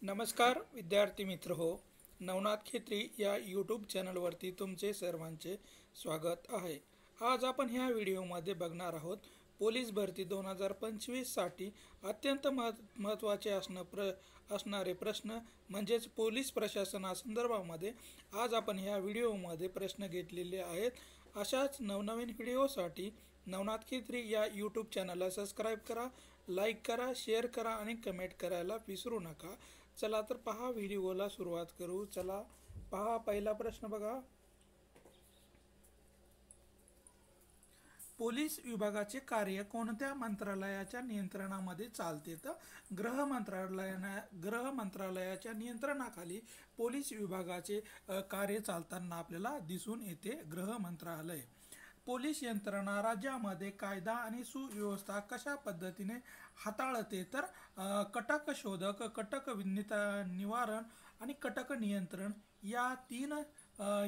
नमस्कार विद्यार्थी मित्र हो. नवनाथ खेत्री या यूट्यूब चॅनलवरती तुमचे सर्वांचे स्वागत आहे. आज आपण ह्या व्हिडिओमध्ये बघणार आहोत पोलीस भरती 2025 साठी अत्यंत महत्त्वाचे असणारे प्रश्न म्हणजेच पोलीस प्रशासनासंदर्भामध्ये आज आपण ह्या व्हिडिओमध्ये प्रश्न घेतलेले आहेत. अशाच नवनवीन व्हिडिओसाठी नवनाथ खेत्री या यूट्यूब चॅनलला सबस्क्राईब करा, लाईक करा, शेअर करा आणि कमेंट करायला विसरू नका. चला तर पहा, व्हिडिओला सुरुवात करू. चला पहा, पहिला प्रश्न बघा. पोलीस विभागाचे कार्य कोणत्या मंत्रालयाच्या नियंत्रणामध्ये चालते? तर गृह मंत्रालयाच्या नियंत्रणाखाली पोलीस विभागाचे कार्य चालताना आपल्याला दिसून येते गृह मंत्रालय. पोलीस यंत्रणा राज्यामध्ये कायदा आणि सुव्यवस्था कशा पद्धतीने हाताळते? तर कटक शोधक, कटक निवारण आणि कटक नियंत्रण या तीन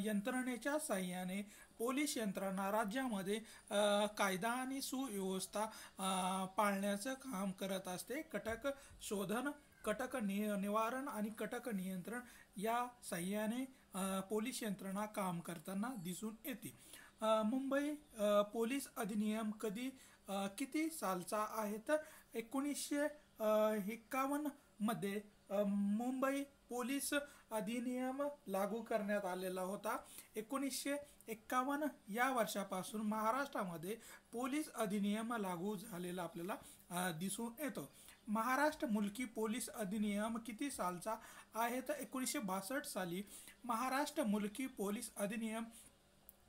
यंत्रणेच्या साह्याने पोलीस यंत्रणा राज्यामध्ये कायदा आणि सुव्यवस्था पाळण्याचं काम करत असते. कटक शोधन, कटक निवारण आणि कटक नियंत्रण या साह्याने पोलीस यंत्रणा काम करताना दिसून येते. मुंबई पोलीस अधिनियम किती सालचा आहे? तर 1951 मध्ये मुंबई पोलीस अधिनियम लागू करण्यात आलेला होता. 1951 या वर्षापासून महाराष्ट्रामध्ये पोलीस अधिनियम लागू झालेला आपल्याला दिसून येतो. महाराष्ट्र मुलकी पोलीस अधिनियम किती सालचा आहे? तर 1962 साली महाराष्ट्र मुलकी पोलीस अधिनियम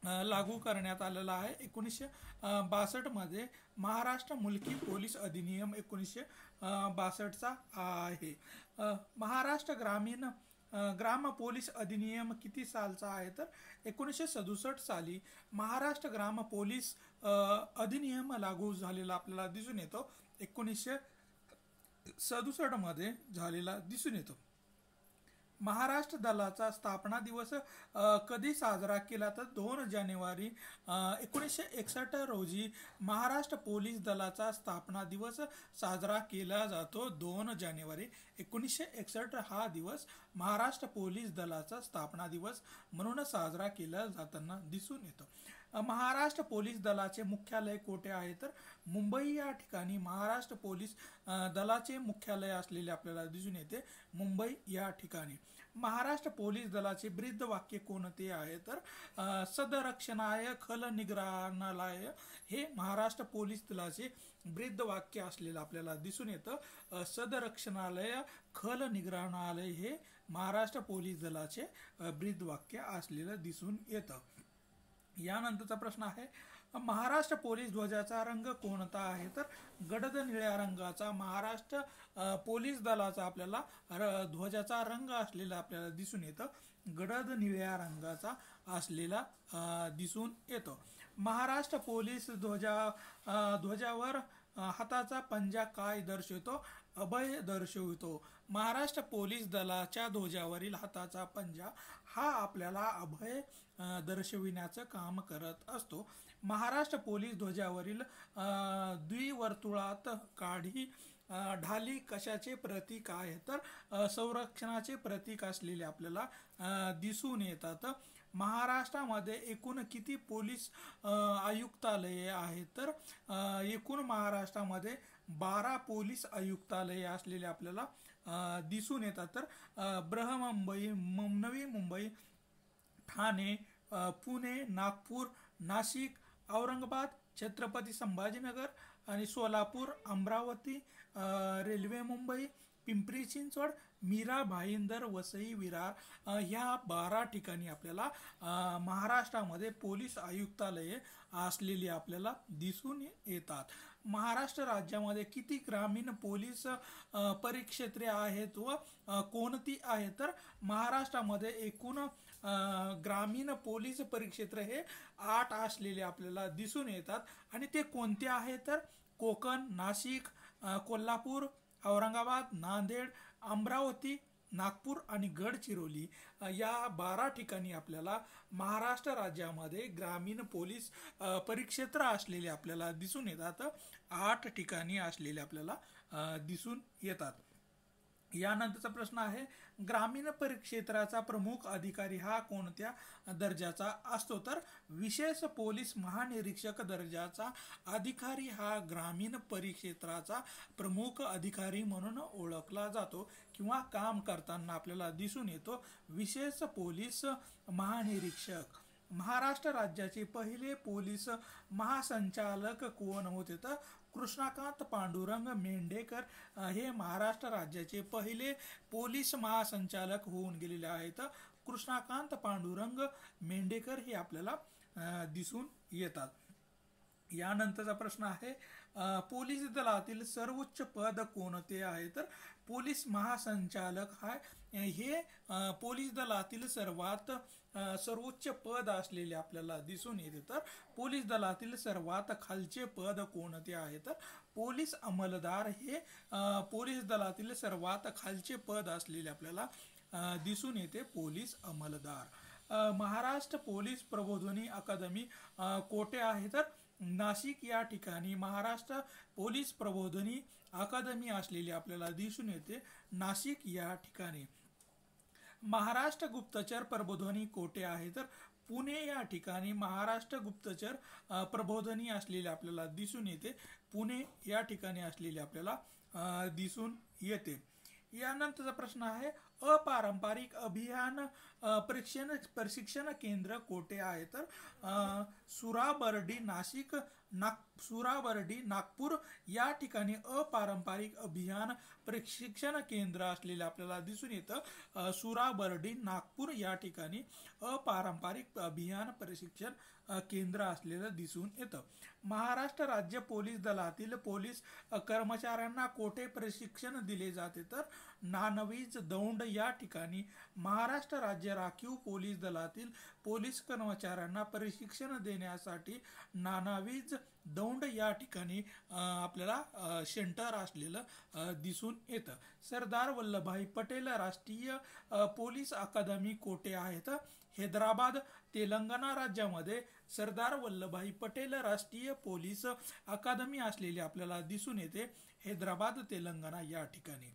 लागू करण्यात आलेला आहे. 1962 मध्ये महाराष्ट्र मुलकी पोलीस अधिनियम 1962चा आहे. महाराष्ट्र ग्राम पोलीस अधिनियम किती सालचा आहे? तर 1967 साली महाराष्ट्र ग्राम पोलीस अधिनियम लागू झालेला आपल्याला दिसून येतो. 1967 मध्ये झालेला दिसून येतो. महाराष्ट्र दलाचा स्थापना दिवस कधी साजरा केला? तर 2 जानेवारी 1961 रोजी महाराष्ट्र पोलीस दलाचा स्थापना दिवस साजरा केला जातो. 2 जानेवारी 1961 हा दिवस महाराष्ट्र पोलीस दलाचा स्थापना दिवस म्हणून साजरा केला जाताना दिसून येतो. महाराष्ट्र पोलीस दलाचे मुख्यालय कोठे आहे? तर मुंबई या ठिकाणी महाराष्ट्र पोलीस दलाचे मुख्यालय असलेले आपल्याला दिसून येते, मुंबई या ठिकाणी. महाराष्ट्र पोलीस दलाचे ब्रीद वाक्य कोणते आहे? तर सदरक्षणाय खल निग्रहणालय हे महाराष्ट्र पोलीस दलाचे ब्रीद वाक्य असलेलं आपल्याला दिसून येतं. सदरक्षणालय खल निग्रहणालय हे महाराष्ट्र पोलीस दलाचे ब्रीद वाक्य असलेलं दिसून येतं. यानंतरचा प्रश्न आहे, महाराष्ट्र पोलीस ध्वजाचा रंग कोणता आहे? तर गडद निळ्या रंगाचा महाराष्ट्र पोलीस दलाचा आपल्याला ध्वजाचा रंग असलेला आपल्याला दिसून येतं. गडद निळ्या रंगाचा असलेला दिसून येतो. महाराष्ट्र पोलीस ध्वजावर हाताचा पंजा काय दर्शवतो? अभय दर्शवितो. महाराष्ट्र पोलीस दलाच्या ध्वजावरील हाताचा पंजा हा आपल्याला अभय दर्शविण्याचं काम करत असतो. महाराष्ट्र पोलीस ध्वजावरील द्विवर्तुळात काठी ढाली कशाचे प्रतीक आहे? तर संरक्षणाचे प्रतीक असलेले आपल्याला दिसून येतात. महाराष्ट्रामध्ये एकूण किती पोलीस आयुक्तालये आहेत? तर एकूण महाराष्ट्रामध्ये 12 पोलीस आयुक्तालये असलेले आपल्याला दिसून येतात. तर बृहन्मुंबई, नवी मुंबई, ठाणे, पुणे, नागपूर, नाशिक, औरंगाबाद, छत्रपती संभाजीनगर आणि सोलापूर, अमरावती, रेल्वे मुंबई, पिंपरी चिंचवड, मीरा भाईंदर, वसई, विरार ह्या 12 ठिकाणी आपल्याला महाराष्ट्रामध्ये पोलीस आयुक्तालये असलेली आपल्याला दिसून येतात. महाराष्ट्र राज्यामध्ये किती ग्रामीण पोलीस परिक्षेत्रे आहेत व कोणती आहेत? तर महाराष्ट्रामध्ये एकूण ग्रामीण पोलीस परिक्षेत्र हे 8 असलेले आपल्याला दिसून येतात. आणि ते कोणते आहेत? तर कोकण, नाशिक, कोल्हापूर, औरंगाबाद, नांदेड, अमरावती, नागपूर आणि गडचिरोली या 12 ठिकाणी आपल्याला महाराष्ट्र राज्यामध्ये ग्रामीण पोलीस परिक्षेत्र असलेले आपल्याला दिसून येतात. 8 ठिकाणी असलेले आपल्याला दिसून येतात. यानंतरचा प्रश्न आहे, ग्रामीण परिक्षेत्राचा प्रमुख अधिकारी हा कोणत्या दर्जाचा असतो? तर विशेष पोलीस महानिरीक्षक दर्जाचा अधिकारी हा ग्रामीण परिक्षेत्राचा प्रमुख अधिकारी म्हणून ओळखला जातो किंवा काम करताना आपल्याला दिसून येतो. विशेष पोलीस महानिरीक्षक. महाराष्ट्र राज्याचे पहिले पोलीस महासंचालक कोण होते? तर कृष्णकांत पांडुरंग मेंढेकर हे महाराष्ट्र राज्याचे पहिले पोलीस महासंचालक होऊन गेलेले आहेत. कृष्णकांत पांडुरंग मेंढेकर हे आपल्याला दिसून येतात. यानंतरचा प्रश्न आहे, पोलीस दलातील सर्वोच्च पद कोणते आहे? तर पोलीस महासंचालक हे पोलीस दलातील सर्वोच्च पद असलेले आपल्याला दिसून येते. तर पोलीस दलातील सर्वात खालचे पद कोणते आहे? तर पोलीस अंमलदार हे पोलीस दलातील सर्वात खालचे पद असलेले आपल्याला दिसून येते, पोलीस अंमलदार. महाराष्ट्र पोलीस प्रबोधिनी अकादमी कोठे आहे? तर नाशिक या ठिकाणी महाराष्ट्र पोलीस प्रबोधिनी अकादमी असलेली आपल्याला दिसून येते, नाशिक या ठिकाणी. महाराष्ट्र गुप्तचर प्रबोधिनी कोठे आहे? तर पुणे या ठिकाणी महाराष्ट्र गुप्तचर प्रबोधिनी असलेली आपल्याला दिसून येते, पुणे या ठिकाणी असलेली आपल्याला दिसून येते. यानंतरचा प्रश्न आहे, अपारंपरिक अभियान प्रशिक्षण केंद्र कोठे आहे? तर सुराबर्डी सुराबर्डी नागपूर या ठिकाणी अपारंपरिक अभियान प्रशिक्षण केंद्र असलेले आपल्याला दिसून येतं, सुराबर्डी नागपूर या ठिकाणी अपारंपरिक अभियान प्रशिक्षण केंद्र असलेलं दिसून येतं. महाराष्ट्र राज्य पोलीस दलातील पोलीस कर्मचाऱ्यांना कोठे प्रशिक्षण दिले जाते? तर नानवीज दौंड या ठिकाणी महाराष्ट्र राज्य राखीव पोलीस दलातील पोलीस कर्मचाऱ्यांना प्रशिक्षण देण्यासाठी नानावीज दौंड या ठिकाणी आपल्याला सेंटर असलेलं दिसून येतं. सरदार वल्लभभाई पटेल राष्ट्रीय पोलीस अकादमी कोठे आहेत? हैदराबाद तेलंगणा राज्यामध्ये सरदार वल्लभभाई पटेल राष्ट्रीय पोलीस अकादमी असलेली आपल्याला दिसून येते, हैदराबाद तेलंगणा या ठिकाणी.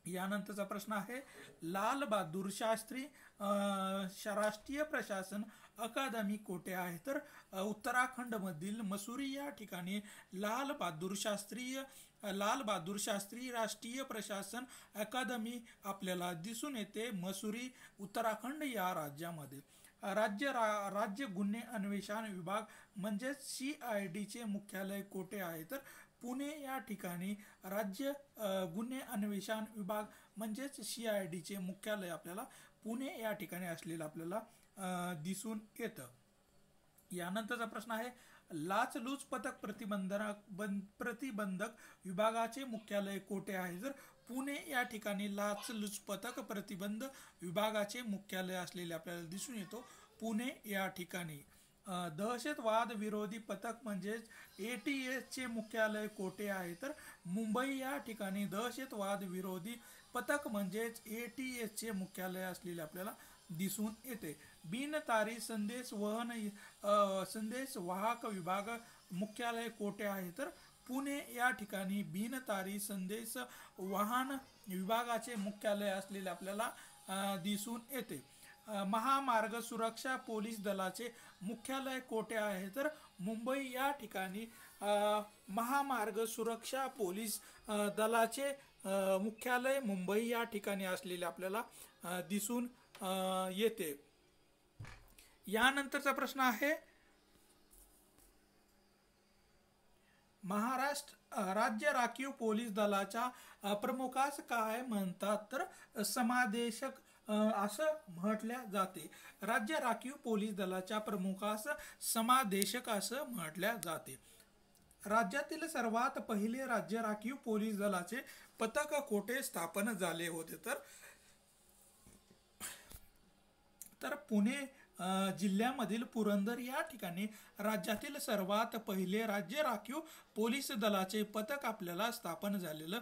यानंतरचा प्रश्न आहे, लाल बहादूर शास्त्री राष्ट्रीय प्रशासन अकादमी कोठे आहे? तर उत्तराखंड मधील मसुरी या ठिकाणी लाल बहादूर शास्त्री राष्ट्रीय प्रशासन अकादमी आपल्याला दिसून येते, मसुरी उत्तराखंड या राज्यामध्ये. राज्य गुन्हे अन्वेषण विभाग म्हणजेच CID चे मुख्यालय कोठे आहे? तर पुणे या ठिकाणी राज्य गुन्हे अन्वेषण विभाग म्हणजेच CID चे मुख्यालय आपल्याला पुणे या ठिकाणी असलेलं आपल्याला दिसून येतं. यानंतरचा प्रश्न आहे, लाचलुच पथक प्रतिबंधक विभागाचे मुख्यालय कोठे आहे? तर पुणे या ठिकाणी लाचलुच पथक प्रतिबंध विभागाचे मुख्यालय असलेले आपल्याला दिसून येतो, पुणे या ठिकाणी. दहशतवाद विरोधी पथक म्हणजेच ATS चे मुख्यालय कोठे आहे? तर मुंबई या ठिकाणी दहशतवाद विरोधी पथक म्हणजेच ATS चे मुख्यालय असलेले आपल्याला दिसून येते. बिनतारी संदेश वाहक विभाग मुख्यालय कोठे आहे? तर पुणे या ठिकाणी बिनतारी संदेश वाहन विभागाचे मुख्यालय असलेले आपल्याला दिसून येते. महामार्ग सुरक्षा पोलीस दलाचे मुख्यालय कोठे आहे? तर मुंबई या ठिकाणी महामार्ग सुरक्षा पोलीस दलाचे मुख्यालय मुंबई या ठिकाणी असलेले आपल्याला दिसून येते. यानंतरचा प्रश्न आहे, महाराष्ट्र राज्य राखीव पोलीस दलाच्या प्रमुखास काय म्हणतात? तर समादेशक असं म्हटल्या जाते. राज्य राखीव पोलीस दलाच्या प्रमुखास समादेशक असं म्हटल्या जाते. राज्यातील सर्वात पहिले राज्य राखीव पोलीस दलाचे पथक कोठे स्थापन झाले होते? तर पुणे जिल्ह्यामधील पुरंदर या ठिकाणी राज्यातील सर्वात पहिले राज्य राखीव पोलीस दलाचे पथक आपल्याला स्थापन झालेलं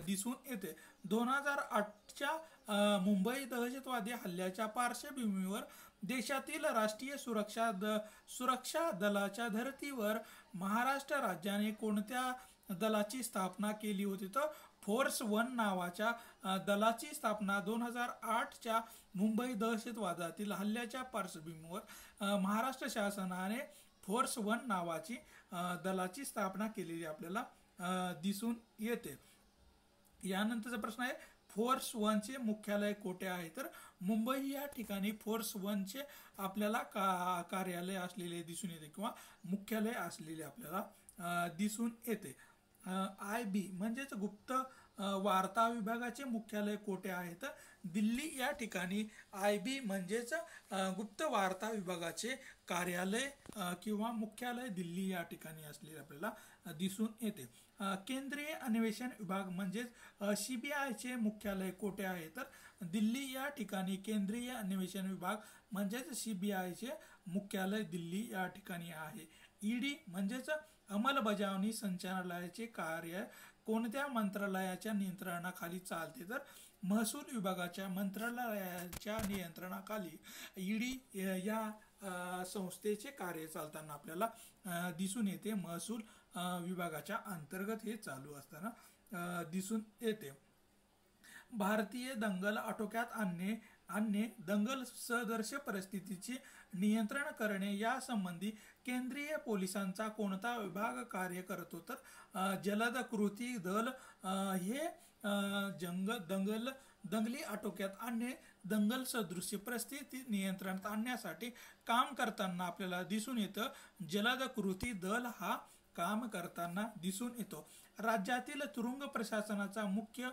दिसून येते. 2008च्या मुंबई दहशतवादी हल्ल्याच्या पार्श्वभूमीवर देशातील राष्ट्रीय सुरक्षा दलाच्या धर्तीवर महाराष्ट्र राज्याने कोणत्या दलाची स्थापना केली होती? तर फोर्स 1 नावाच्या दलाची स्थापना 2008च्या मुंबई दहशतवादातील हल्ल्याच्या पार्श्वभूमीवर महाराष्ट्र शासनाने फोर्स 1 नावाची दलाची स्थापना केलेली आपल्याला दिसून येते. यानंतरचा प्रश्न आहे फोर्स 1 चे मुख्यालय कोठे आहे, तर मुंबई या ठिकाणी फोर्स 1 चे आपल्याला कार्यालय असलेले दिसून येते किंवा मुख्यालय असलेले आपल्याला दिसून येते. IB म्हणजेच गुप्त वार्ता विभागाचे मुख्यालय कोठे आहे, तर दिल्ली या ठिकाणी IB म्हणजेच गुप्त वार्ता विभागाचे कार्यालय किंवा मुख्यालय दिल्ली या ठिकाणी असलेले आपल्याला दिसून येते. केंद्रीय अन्वेषण विभाग म्हणजेच CBI चे मुख्यालय कोठे आहे, तर दिल्ली या ठिकाणी केंद्रीय अन्वेषण विभाग म्हणजेच CBI चे मुख्यालय दिल्ली या ठिकाणी आहे. ED म्हणजेच अंमलबजावणी संचालनालयाचे कार्य कोणत्या मंत्रालयाच्या नियंत्रणाखाली चालते, तर महसूल विभागाच्या मंत्रालयाच्या नियंत्रणाखाली ED या संस्थेचे कार्य चालताना आपल्याला दिसून येते. महसूल विभागाच्या अंतर्गत हे चालू असताना दिसून येते. भारतीय दंगल आटोक्यात आणणे दंगल सदृश परिस्थितीचे नियंत्रण करणे यासंबंधी केंद्रीय पोलिसांचा कोणता विभाग कार्य करतो, तर जलद कृती दल हे दंगली आटोक्यात आणणे दंगल सदृश परिस्थिती नियंत्रणात आणण्यासाठी काम करताना आपल्याला दिसून येतं. जलद कृती दल हा काम करताना दिसून येतो. राज्यातील तुरुंग प्रशासनाचा मुख्य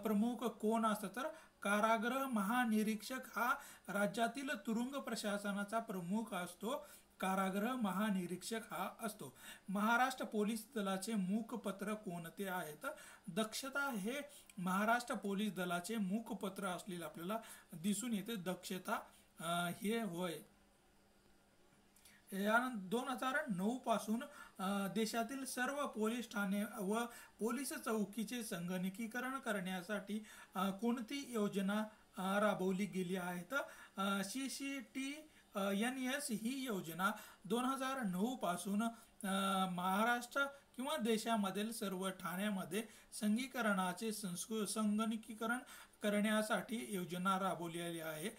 प्रमुख कोण असतो, तर कारागृह महानिरीक्षक हा राज्यातील तुरुंग प्रशासनाचा प्रमुख असतो. कारागृह महानिरीक्षक हा असतो. महाराष्ट्र पोलीस दलाचे मुखपत्र कोणते आहे, तर दक्षता हे महाराष्ट्र पोलीस दलाचे मुखपत्र असलेले आपल्याला दिसून येते. दक्षता हे होय. 2009 पासून देशातील सर्व पोलीस ठाणे व पोलीस चौकीचे संगणकीकरण करण्यासाठी कोणती योजना राबवली गेली आहे, तर CCTNS ही योजना 2009 पासून महाराष्ट्र किंवा देशामधील सर्व ठाण्यामध्ये संगीकरणाचे संगणकीकरण करण्यासाठी योजना राबवलेली आहे.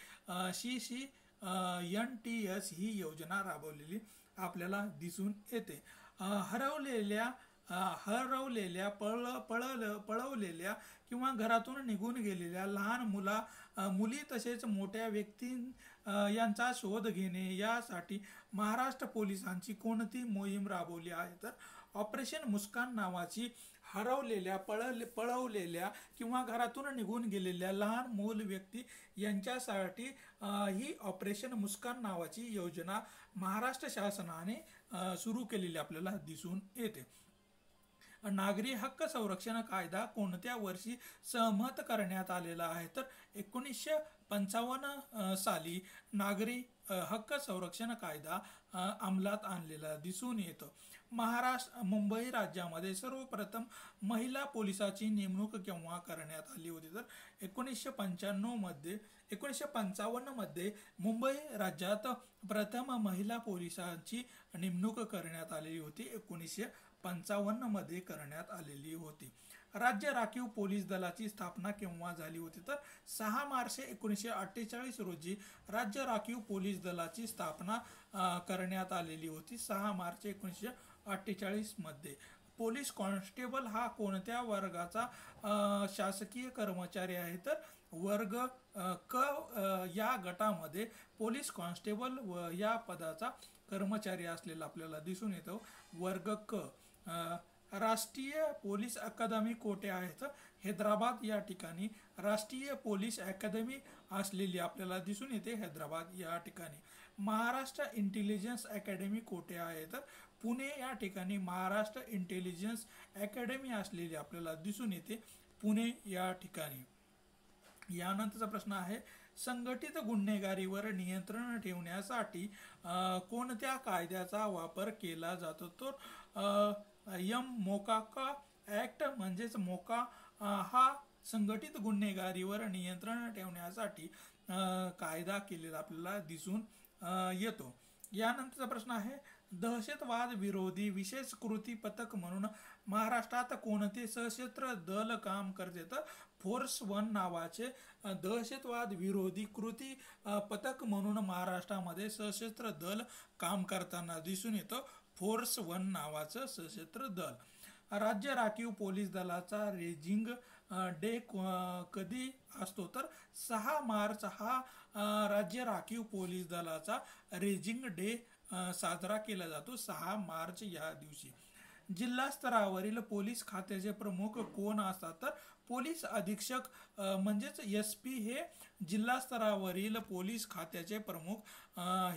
NTS ही योजना राबवलेली आपल्याला दिसून येते. पळवलेल्या किंवा घरातून निघून गेलेल्या लहान मुली तसेच मोठ्या व्यक्ती यांचा शोध घेणे यासाठी महाराष्ट्र पोलिसांची कोणती मोहीम राबवली आहे, तर ऑपरेशन मुस्कान नावाची पळवलेल्या किंवा घरातून निघून गेलेल्या लहान मूल व्यक्ती यांच्यासाठी ही ऑपरेशन मुस्कान नावाची योजना महाराष्ट्र शासनाने सुरू केलेली आपल्याला दिसून येते. नागरी हक्क संरक्षण कायदा कोणत्या वर्षी सहमत करण्यात आलेला आहे, तर 1955 साली नागरी हक्क संरक्षण कायदा अंमलात आणलेला दिसून येतो. मुंबई राज्यामध्ये सर्वप्रथम महिला पोलिसाची नेमणूक केव्हा करण्यात आली होती, तर 1955 मध्ये मुंबई राज्यात प्रथम महिला पोलिसांची नेमणूक करण्यात आलेली होती. 1955 मध्ये करण्यात आलेली होती. राज्य राखीव पोलीस दलाची स्थापना केव्हा झाली होती, तर 6 मार्च 1948 रोजी राज्य राखीव पोलीस दलाची स्थापना करण्यात आलेली होती. 6 मार्च 1948 मध्ये. पोलीस कॉन्स्टेबल हा कोणत्या वर्गाचा शासकीय कर्मचारी आहे, तर वर्ग क या गटामध्ये पोलीस कॉन्स्टेबल या पदाचा कर्मचारी असलेला आपल्याला दिसून येतो. वर्ग क. राष्ट्रीय पोलीस अकादमी कोठे आहे, तर हैदराबाद या ठिकाणी राष्ट्रीय पोलीस अकादमी असलेली आपल्याला दिसून येते. हैदराबाद या ठिकाणी. महाराष्ट्र इंटेलिजन्स अकॅडमी कोठे आहे, तर पुणे या ठिकाणी महाराष्ट्र इंटेलिजन्स अकॅडमी असलेली आपल्याला दिसून येते. पुणे या ठिकाणी. यानंतरचा प्रश्न आहे संघटित गुन्हेगारीवर नियंत्रण ठेवण्यासाठी कोणत्या कायद्याचा वापर केला जातो, तर मोकाका ऍक्ट म्हणजेच मोका हा संघटित गुन्हेगारीवर नियंत्रण ठेवण्यासाठी कायदा केलेला आपल्याला दिसून येतो. यानंतरचा प्रश्न आहे दहशतवाद विरोधी विशेष कृती पथक म्हणून महाराष्ट्रात कोणते सशस्त्र दल काम करते? तर फोर्स 1 नावाचे दहशतवाद विरोधी कृती पथक म्हणून महाराष्ट्रामध्ये सशस्त्र दल काम करताना दिसून येतं. फोर्स 1 नावाचं सशस्त्र दल. राज्य राखीव पोलीस दलाचा रेजिंग डे कधी असतो? तर 6 मार्च हा राज्य राखीव पोलीस दलाचा रेजिंग डे साजरा केला जातो. 6 मार्च या दिवशी. जिल्हा स्तरावरील पोलीस खात्याचे प्रमुख कोण असतात? तर पोलीस अधीक्षक म्हणजेच SP हे जिल्हा स्तरावरील पोलीस खात्याचे प्रमुख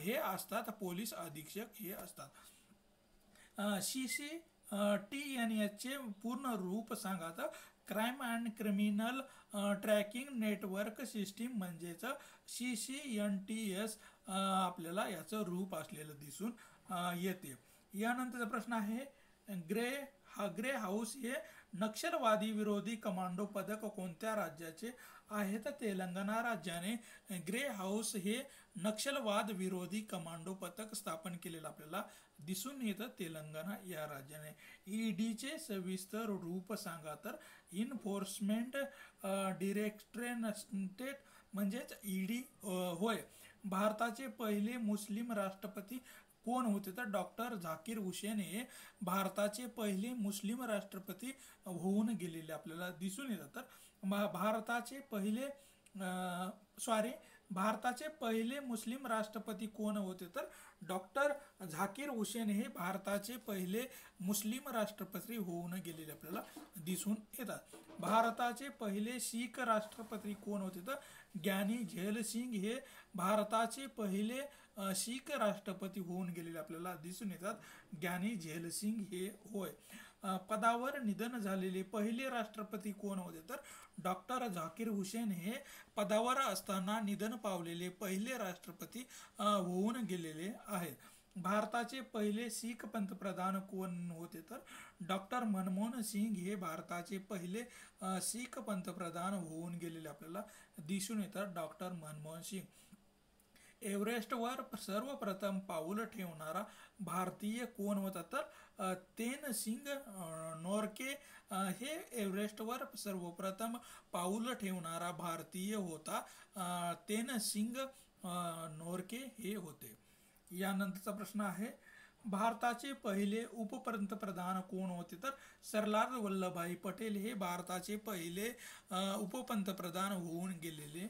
हे असतात. पोलीस अधीक्षक हे असतात. CCTNH चे पूर्ण रूप सांगा. तर crime and criminal tracking network system म्हणजेच CCNTS आपल्याला याचं रूप असलेलं दिसून येते. यानंतरचा प्रश्न आहे ग्रे हाऊस हे नक्षलवादी विरोधी कमांडो पथक कोणत्या राज्याचे आहे? तर तेलंगणा राज्याने ग्रे हाऊस हे नक्षलवाद विरोधी कमांडो पथक स्थापन केलेलं आपल्याला दिसून येतं. तेलंगणा या राज्याने. ईडीचे सविस्तर रूप सांगा. तर इन्फोर्समेंट डिरेक्टरेट म्हणजेच ईडी होय. भारताचे पहिले मुस्लिम राष्ट्रपती कोण होते? तर डॉक्टर झाकीर हुसेन हे भारताचे पहिले मुस्लिम राष्ट्रपती होऊन गेलेले आपल्याला दिसून येतात. तर भारताचे पहिले मुस्लिम राष्ट्रपती कोण होते? तर डॉक्टर झाकीर हुसेन हे भारताचे पहिले मुस्लिम राष्ट्रपती होऊन गेलेले आपल्याला दिसून येतात. भारताचे पहिले शीख राष्ट्रपती कोण होते? तर ग्यानी झैल सिंग हे भारताचे पहिले शीख राष्ट्रपती होऊन गेलेले आपल्याला दिसून येतात. ग्यानी झैल सिंग हे होय. पदावर निधन झालेले पहिले राष्ट्रपती कोण होते? तर डॉक्टर झाकीर हुसेन हे पदावर असताना निधन पावलेले पहिले राष्ट्रपती होऊन गेलेले आहेत. भारताचे पहिले शीख पंतप्रधान कोण होते? तर डॉक्टर मनमोहन सिंग हे भारताचे पहिले शीख पंतप्रधान होऊन गेलेले आपल्याला दिसून येतात. डॉक्टर मनमोहन सिंग. एव्हरेस्टवर सर्वप्रथम पाऊल ठेवणारा भारतीय कोण होता? तर तेनसिंग नोरके हे एव्हरेस्टवर सर्वप्रथम पाऊल ठेवणारा भारतीय होता. तेनसिंग नोरके हे होते. यानंतरचा प्रश्न आहे भारताचे पहिले उपपंतप्रधान कोण होते? तर सरदार वल्लभभाई पटेल हे भारताचे पहिले उपपंतप्रधान होऊन गेलेले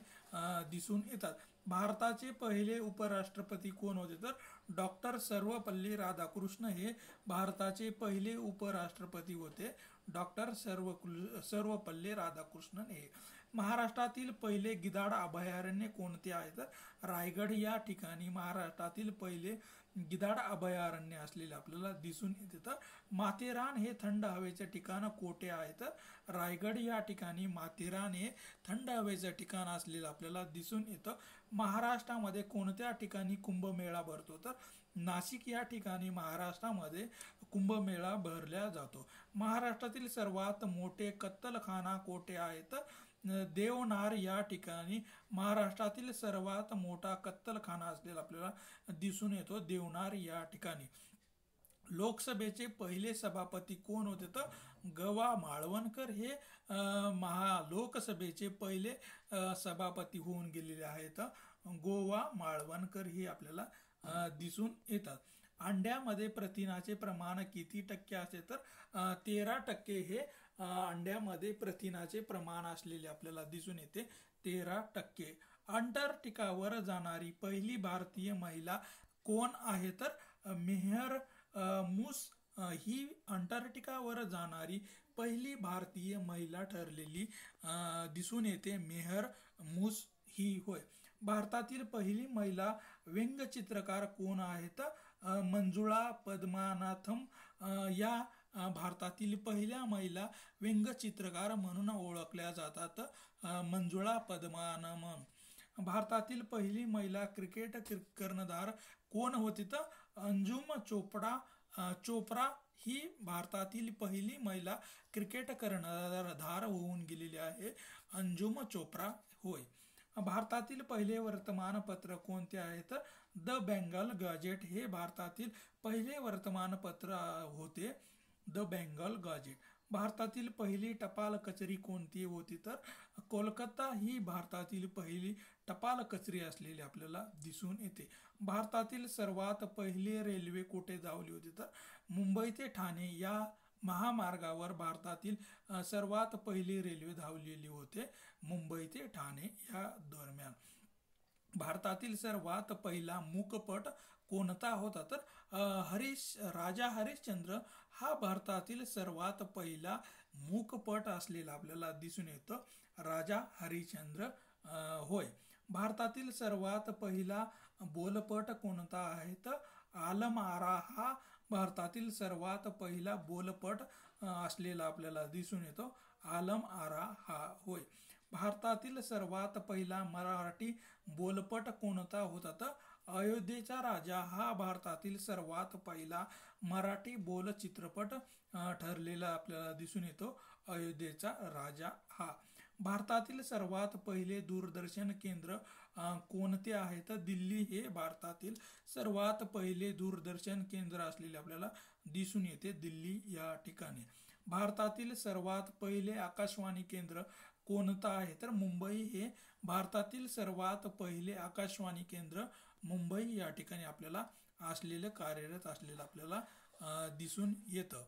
दिसून येतात. भारताचे पहिले उपराष्ट्रपती कोण होते? तर डॉक्टर सर्वपल्ली राधाकृष्ण हे भारताचे पहिले उपराष्ट्रपती होते. डॉक्टर सर्वपल्ली राधाकृष्णन हे. महाराष्ट्रातील पहिले गिधाड अभयारण्य कोणते आहे? तर रायगड या ठिकाणी महाराष्ट्रातील पहिले गिधाड अभयारण्य असलेले आपल्याला दिसून येते. तर माथेरान हे थंड हवेचे ठिकाण कोठे आहे? तर रायगड या ठिकाणी माथेरान हे थंड हवेचं ठिकाण असलेलं आपल्याला दिसून येतं. महाराष्ट्रामध्ये कोणत्या ठिकाणी कुंभमेळा भरतो? तर नाशिक या ठिकाणी महाराष्ट्रामध्ये कुंभमेळा भरला जातो. महाराष्ट्रातील सर्वात मोठे कत्तलखाना कोठे आहे? तर देवनार या ठिकाणी महाराष्ट्रातील सर्वात मोठा कत्तलखाना असलेला आपल्याला दिसून येतो. देवनार या ठिकाणी. लोकसभेचे पहिले सभापती कोण होते? तर गवा माळवणकर हे लोकसभेचे पहिले सभापती होऊन गेलेले आहेत. गोवा माळवणकर हे आपल्याला दिसून येतात. अंड्यामध्ये प्रथिनाचे प्रमाण किती टक्के असते? तर 13% हे अंड्यामध्ये प्रथिनाचे प्रमाण असलेले आपल्याला दिसून येते. 13%. अंटार्क्टिकावर जाणारी पहिली भारतीय महिला कोण आहे? तर मेहर मूस ही अंटार्क्टिकावर जाणारी पहिली भारतीय महिला ठरलेली दिसून येते. मेहर मूस ही होय. भारतातील पहिली महिला व्यंगचित्रकार कोण आहेत? मंजुळा पद्मनाथम या भारतातील पहिल्या महिला व्यंगचित्रकार म्हणून ओळखल्या जातात. मंजुळा पद्मनाभम. भारतातील पहिली महिला क्रिकेट कर्णधार कोण होती? तर अंजुम चोप्रा ही भारतातील पहिली महिला क्रिकेट कर्णधार होऊन गेलेली आहे. अंजुम चोप्रा होय. भारतातील पहिले वर्तमानपत्र कोणते आहे तर द बेंगल गॅजेट हे भारतातील पहिले वर्तमानपत्र होते, द बेंगल गॅजेट. भारतातील पहिली टपाल कचेरी कोणती होती तर कोलकाता ही भारतातील पहिली टपाल कचेरी असलेली आपल्याला दिसून येते. भारतातील सर्वात पहिली रेल्वे कुठे धावली होती तर मुंबई ते ठाणे या महामार्गावर भारतातील सर्वात पहिली रेल्वे धावलेली होते, मुंबई ते ठाणे या दरम्यान. भारतातील सर्वात पहिला मूकपट कोणता होता तर राजा हरिश्चंद्र हा भारतातील सर्वात पहिला मूकपट असलेला आपल्याला दिसून येतो, राजा हरिश्चंद्र होय. भारतातील सर्वात पहिला बोलपट कोणता आहे तर आलम आरा हा भारतातील सर्वात पहिला बोलपट असलेला आपल्याला दिसून येतो, आलम आरा हा होय. भारतातील सर्वात पहिला मराठी बोलपट कोणता होता तर अयोध्येचा राजा हा भारतातील सर्वात पहिला मराठी बोलचित्रपट ठरलेला आपल्याला दिसून येतो, अयोध्येचा राजा हा. भारतातील सर्वात पहिले दूरदर्शन केंद्र कोणते आहे तर दिल्ली हे भारतातील सर्वात पहिले दूरदर्शन केंद्र असलेले आपल्याला दिसून येते, दिल्ली या ठिकाणी. भारतातील सर्वात पहिले आकाशवाणी केंद्र कोणतं आहे तर मुंबई हे भारतातील सर्वात पहिले आकाशवाणी केंद्र मुंबई या ठिकाणी आपल्याला असलेलं कार्यरत असलेलं आपल्याला दिसून येतं.